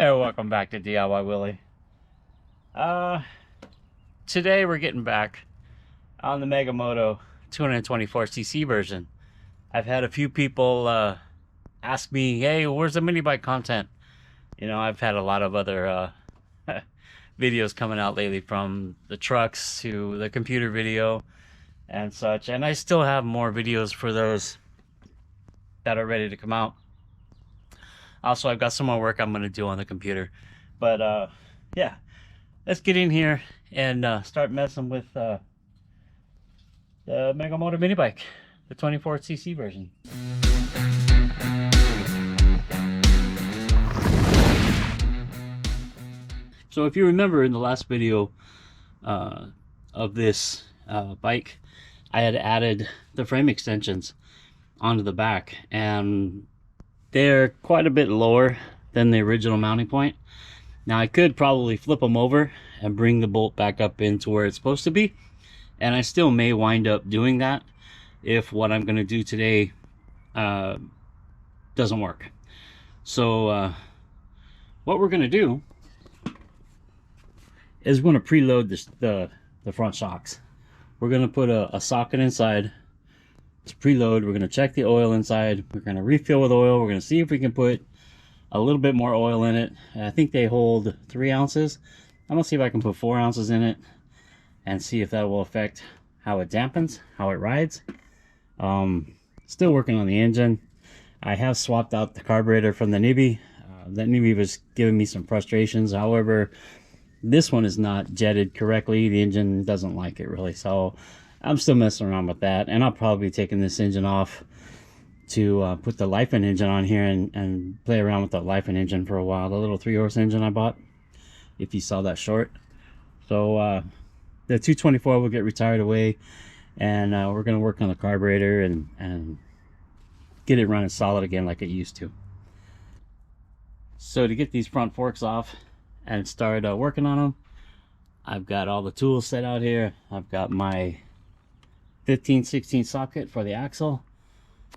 Hey, welcome back to DIY Willy. Today we're getting back on the Mega Moto 224cc version. I've had a few people ask me, hey, where's the mini bike content? You know, I've had a lot of other videos coming out lately, from the trucks to the computer video and such, and I still have more videos for those that are ready to come out. Also, I've got some more work I'm going to do on the computer. But yeah, let's get in here and start messing with the Mega Moto Minibike, the 24cc version. So if you remember in the last video of this bike, I had added the frame extensions onto the back, and they're quite a bit lower than the original mounting point. Now I could probably flip them over and bring the bolt back up into where it's supposed to be, and I still may wind up doing that if what I'm going to do today doesn't work. So what we're going to do is we're going to preload the front shocks. We're going to put a socket inside to preload. We're going to check the oil inside. We're going to refill with oil. We're going to see if we can put a little bit more oil in it. I think they hold 3 ounces. I'm going to see if I can put 4 ounces in it and see if that will affect how it dampens, how it rides. Still working on the engine. I have swapped out the carburetor from the NIBBI. That NIBBI was giving me some frustrations. However, this one is not jetted correctly. The engine doesn't like it really, so I'm still messing around with that, and I'll probably be taking this engine off to put the Lifen engine on here and play around with the Lifen engine for a while, the little 3-horse engine I bought, if you saw that short. So the 224 will get retired away, and we're going to work on the carburetor and get it running solid again like it used to. So to get these front forks off and start working on them, I've got all the tools set out here. I've got my 15/16 socket for the axle.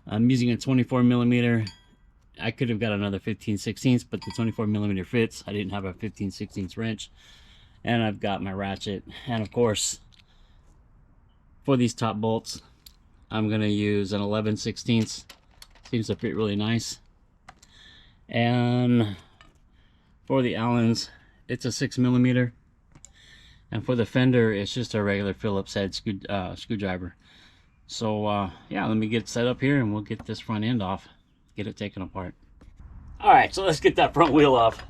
I'm using a 24mm. I could have got another 15/16, but the 24mm fits. I didn't have a 15/16 wrench. And I've got my ratchet. And of course, for these top bolts, I'm going to use an 11/16. Seems to fit really nice. And for the Allens, it's a 6mm. And for the fender, it's just a regular Phillips head screwdriver. So yeah, let me get set up here and we'll get this front end off, get it taken apart. All right, so let's get that front wheel off.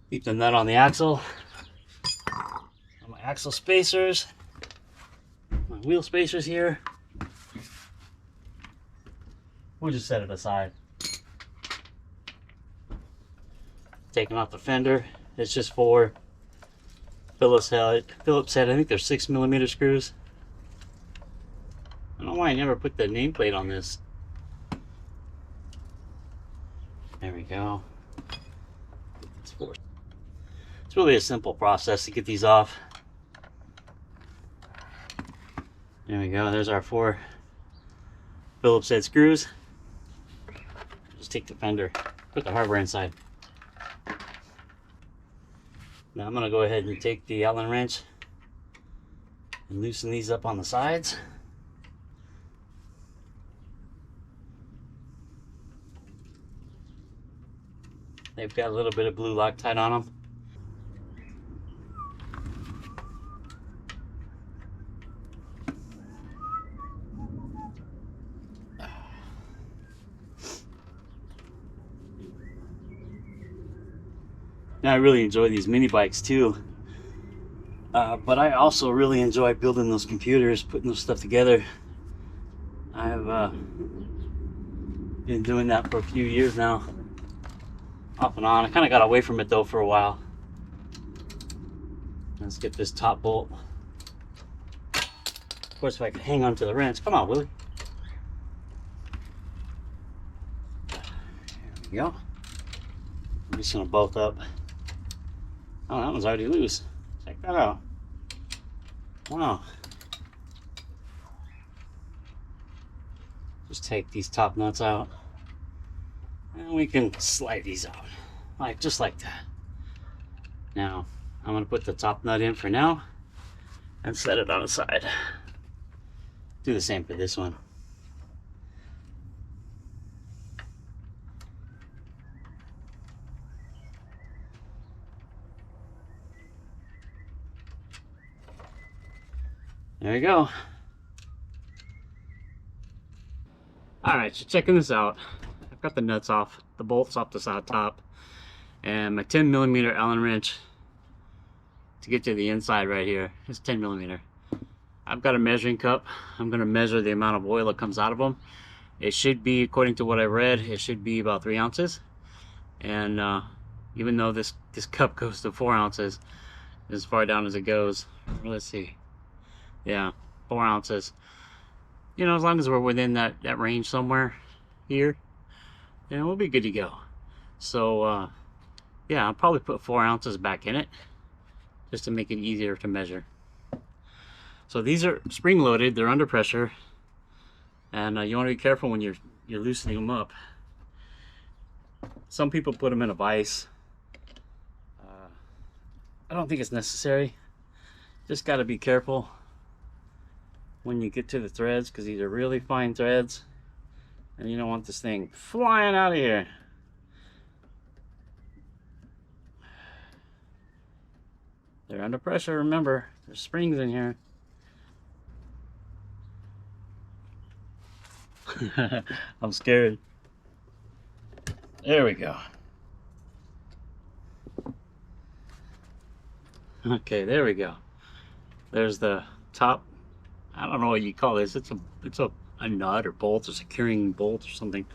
Keep the nut on the axle, my axle spacers, my wheel spacers here. We'll just set it aside. Taking off the fender, it's just for Phillips head. I think they're 6mm screws. I don't know why I never put the nameplate on this. There we go. It's really a simple process to get these off. There we go. There's our 4 Phillips head screws. Just take the fender, put the hardware inside. Now I'm going to go ahead and take the Allen wrench and loosen these up on the sides. They've got a little bit of blue Loctite on them. Now, I really enjoy these mini bikes too, but I also really enjoy building those computers, putting those stuff together. I've been doing that for a few years now, off and on. I kind of got away from it though for a while. Let's get this top bolt Of course, if I can hang on to the wrench. Come on, Willie. There we go. I'm just gonna bolt up. Oh, that one's already loose. Check that out. Wow. Just take these top nuts out. And we can slide these out. Like, just like that. Now, I'm gonna put the top nut in for now and set it on the side. Do the same for this one. There you go. Alright, so checking this out. I've got the nuts off, the bolts off the side top, and my 10mm Allen wrench to get to the inside right here. It's 10mm. I've got a measuring cup. I'm going to measure the amount of oil that comes out of them. It should be, according to what I read, it should be about 3 ounces. And even though this cup goes to 4 ounces, as far down as it goes. Let's see. Yeah, 4 ounces. You know, as long as we're within that range somewhere here, then we'll be good to go. So, yeah, I'll probably put 4 ounces back in it, just to make it easier to measure. So these are spring loaded, they're under pressure, and you want to be careful when you're loosening them up. Some people put them in a vise. I don't think it's necessary. Just got to be careful when you get to the threads, because these are really fine threads, and you don't want this thing flying out of here. They're under pressure, remember, there's springs in here. I'm scared. There we go. Okay, there we go. There's the top. I don't know what you call this. It's a nut or bolt, or securing bolt or something.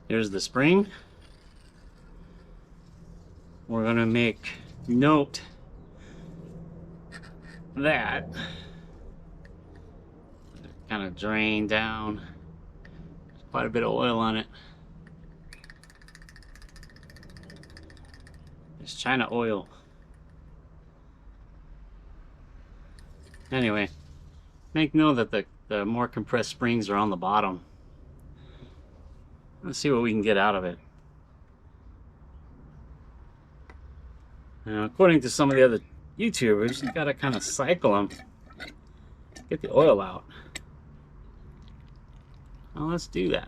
There's the spring. We're gonna make note that kind of drain down. There's quite a bit of oil on it. It's China oil. Anyway, make note that the more compressed springs are on the bottom. Let's see what we can get out of it. Now, according to some of the other YouTubers, you gotta kind of cycle them, get the oil out. Well, let's do that.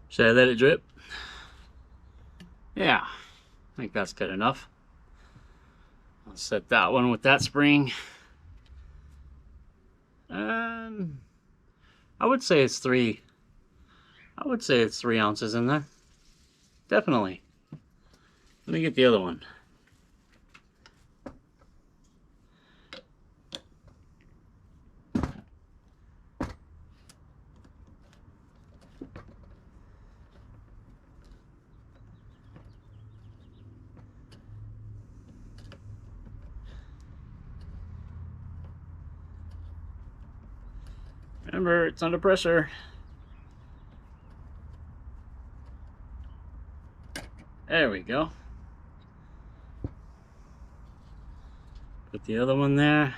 Should I let it drip? Yeah, I think that's good enough. I'll set that one with that spring. I would say it's 3 ounces in there. Definitely. Let me get the other one. Remember, it's under pressure. There we go. Put the other one there.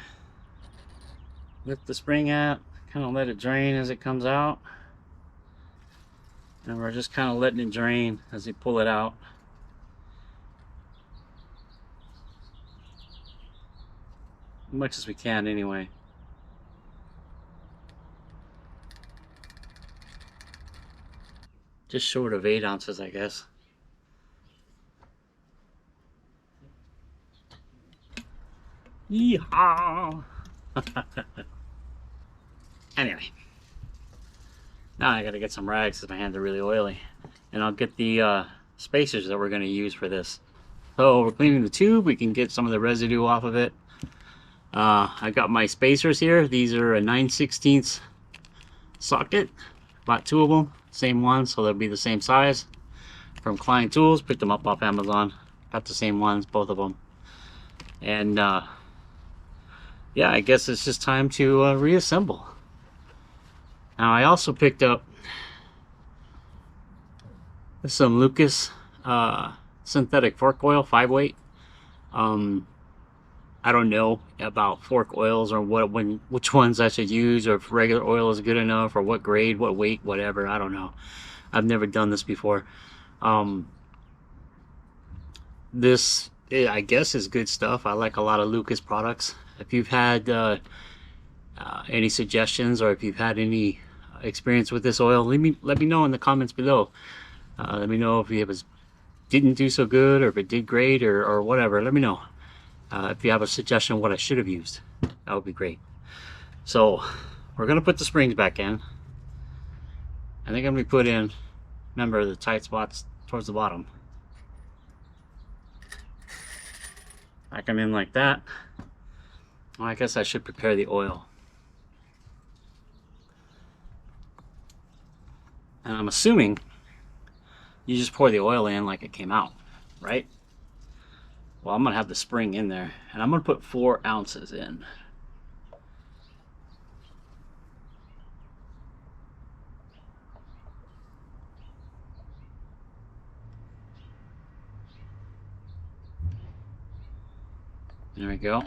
Lift the spring out. Kind of let it drain as it comes out. And we're just kind of letting it drain as we pull it out. As much as we can anyway. Just short of 8 ounces, I guess. Yeehaw! Anyway, now I gotta get some rags because my hands are really oily, and I'll get the spacers that we're gonna use for this. So we're cleaning the tube. We can get some of the residue off of it. I got my spacers here. These are a 9/16 socket. Bought 2 of them, same one, so they'll be the same size. From Klein Tools, picked them up off Amazon. Got the same ones, both of them. And yeah, I guess it's just time to reassemble. Now I also picked up some Lucas synthetic fork oil, 5-weight. I don't know about fork oils or which ones I should use, or if regular oil is good enough, or what grade, what weight, whatever. I don't know. I've never done this before. This, I guess, is good stuff. I like a lot of Lucas products. If you've had any suggestions, or if you've had any experience with this oil, let me know in the comments below. Let me know if it didn't do so good, or if it did great, or whatever. Let me know. If you have a suggestion of what I should have used, that would be great. So we're gonna put the springs back in. I think I'm gonna put in, remember, the tight spots towards the bottom. Back them in like that. Well, I guess I should prepare the oil. And I'm assuming you just pour the oil in like it came out, right? Well, I'm gonna have the spring in there, and I'm gonna put 4 ounces in. There we go.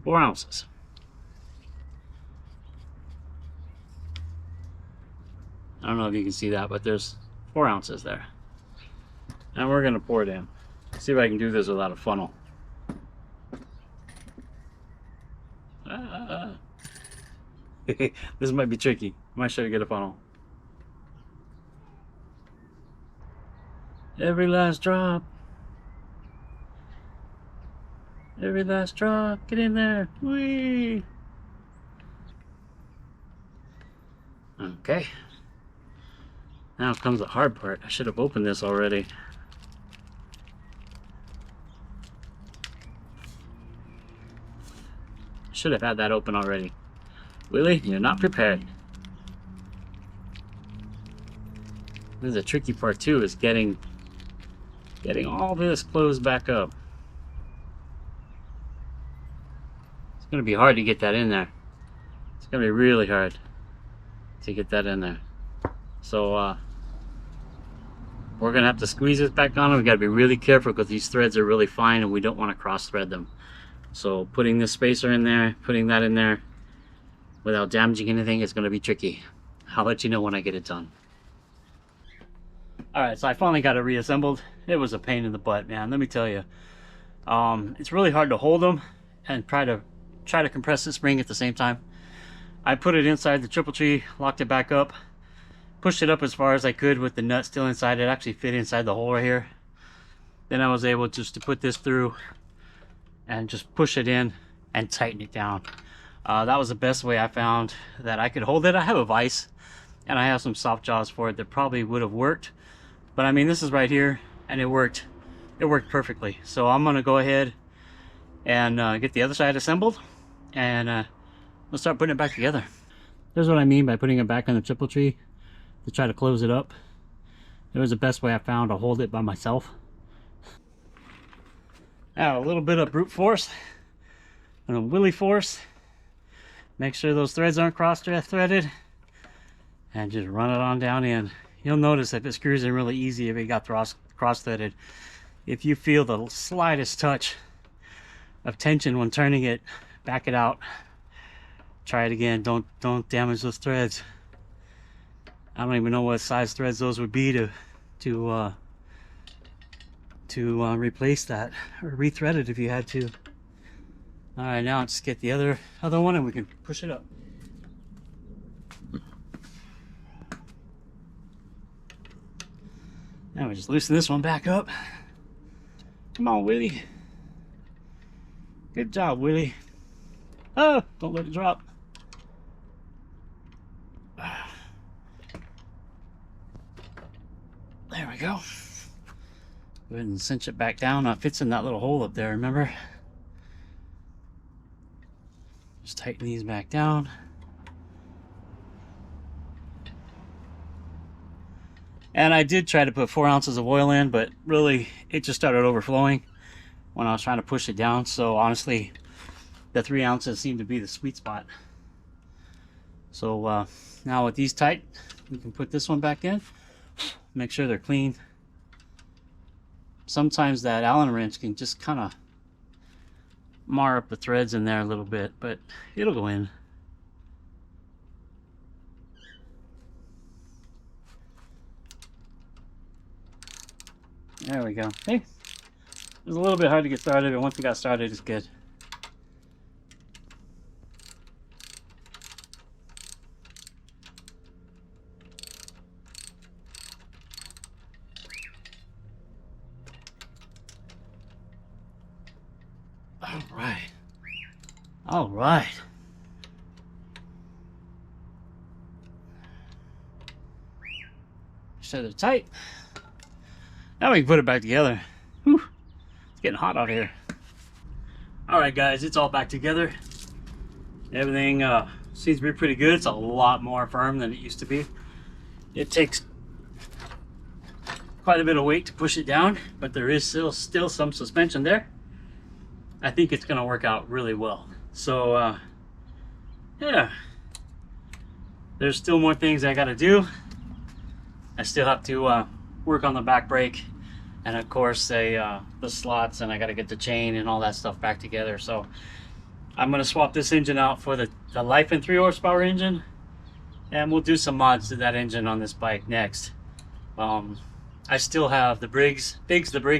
4 ounces. I don't know if you can see that, but there's 4 ounces there. And we're gonna pour it in. See if I can do this without a funnel. This might be tricky. Might try to get a funnel. Every last drop. Every last drop. Get in there. Whee! Okay. Now comes the hard part. I should have opened this already. Should have had that open already. Willie, you're not prepared. This is the tricky part too, is getting all this closed back up. It's gonna be hard to get that in there. It's gonna be really hard to get that in there. So we're gonna have to squeeze this back on. We gotta be really careful because these threads are really fine and we don't want to cross thread them. So putting this spacer in there, putting that in there without damaging anything is going to be tricky. I'll let you know when I get it done. Alright, so I finally got it reassembled. It was a pain in the butt, man, let me tell you. It's really hard to hold them and try to compress the spring at the same time. I put it inside the triple tree, locked it back up, pushed it up as far as I could with the nut still inside. It actually fit inside the hole right here. Then I was able just to put this through and just push it in and tighten it down. That was the best way I found that I could hold it. I have a vise and I have some soft jaws for it that probably would have worked, but I mean, this is right here and it worked perfectly. So I'm gonna go ahead and get the other side assembled, and we'll start putting it back together. Here's what I mean by putting it back on the triple tree to try to close it up. It was the best way I found to hold it by myself. Now a little bit of brute force and a Willy force. Make sure those threads aren't cross-threaded, and just run it on down in. You'll notice if it screws in really easy, if it got cross-threaded. If you feel the slightest touch of tension when turning it, back it out. Try it again. Don't damage those threads. I don't even know what size threads those would be to replace that or rethread it if you had to. All right, now let's get the other one and we can push it up. Now we just loosen this one back up. Come on, Willy. Good job, Willy. Oh, don't let it drop. There we go. Go ahead and cinch it back down. It fits in that little hole up there, remember? Just tighten these back down. And I did try to put 4 ounces of oil in, but really it just started overflowing when I was trying to push it down. So honestly, the 3 ounces seem to be the sweet spot. So now with these tight, we can put this one back in, make sure they're clean. Sometimes that Allen wrench can just kind of mar up the threads in there a little bit, but it'll go in. There we go. Hey, it was a little bit hard to get started, but once we got started, it's good. All right. All right. So they're tight. Now we can put it back together. Whew. It's getting hot out here. All right, guys, it's all back together. Everything seems to be pretty good. It's a lot more firm than it used to be. It takes quite a bit of weight to push it down, but there is still some suspension there. I think it's going to work out really well. So yeah, there's still more things I got to do. I still have to work on the back brake, and of course the slots, and I got to get the chain and all that stuff back together. So I'm going to swap this engine out for the Life in 3 horsepower engine, and we'll do some mods to that engine on this bike next. I still have the Briggs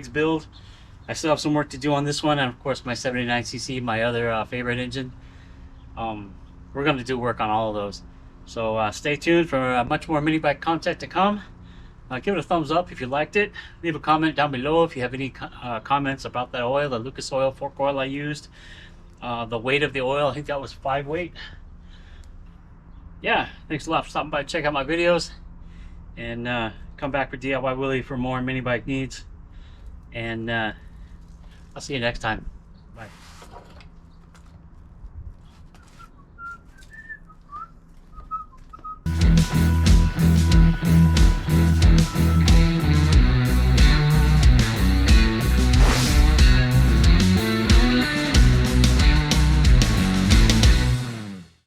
build. I still have some work to do on this one, and of course my 79cc, my other favorite engine. We're going to do work on all of those. So stay tuned for much more mini bike content to come. Give it a thumbs up if you liked it. Leave a comment down below if you have any comments about that oil, the Lucas Oil fork oil I used. The weight of the oil, I think that was 5 weight. Yeah, thanks a lot for stopping by. Check out my videos, and come back for DIY Willy for more mini bike needs. And I'll see you next time. Bye.